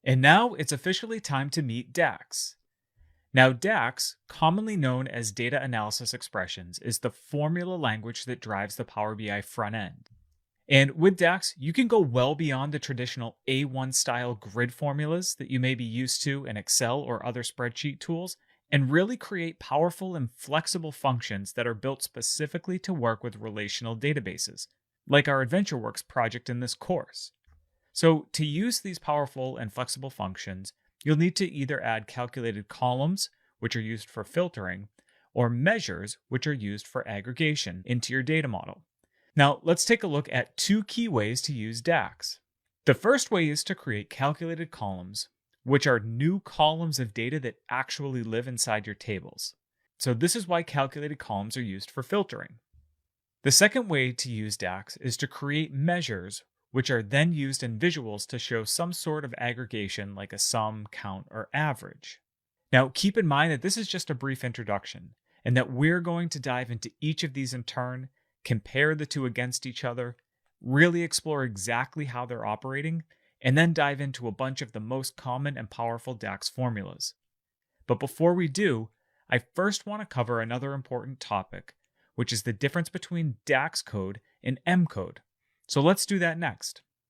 And now it's officially time to meet DAX. Now, DAX, commonly known as data analysis expressions, is the formula language that drives the Power BI front end. And with DAX, you can go well beyond the traditional A1 style grid formulas that you may be used to in Excel or other spreadsheet tools, and really create powerful and flexible functions that are built specifically to work with relational databases, like our AdventureWorks project in this course. So, to use these powerful and flexible functions, you'll need to either add calculated columns, which are used for filtering, or measures, which are used for aggregation, into your data model. Now, let's take a look at two key ways to use DAX. The first way is to create calculated columns, which are new columns of data that actually live inside your tables. So this is why calculated columns are used for filtering. The second way to use DAX is to create measures, which are then used in visuals to show some sort of aggregation like a sum, count, or average. Now, keep in mind that this is just a brief introduction, and that we're going to dive into each of these in turn, compare the two against each other, really explore exactly how they're operating, and then dive into a bunch of the most common and powerful DAX formulas. But before we do, I first want to cover another important topic, which is the difference between DAX code and M code. So let's do that next.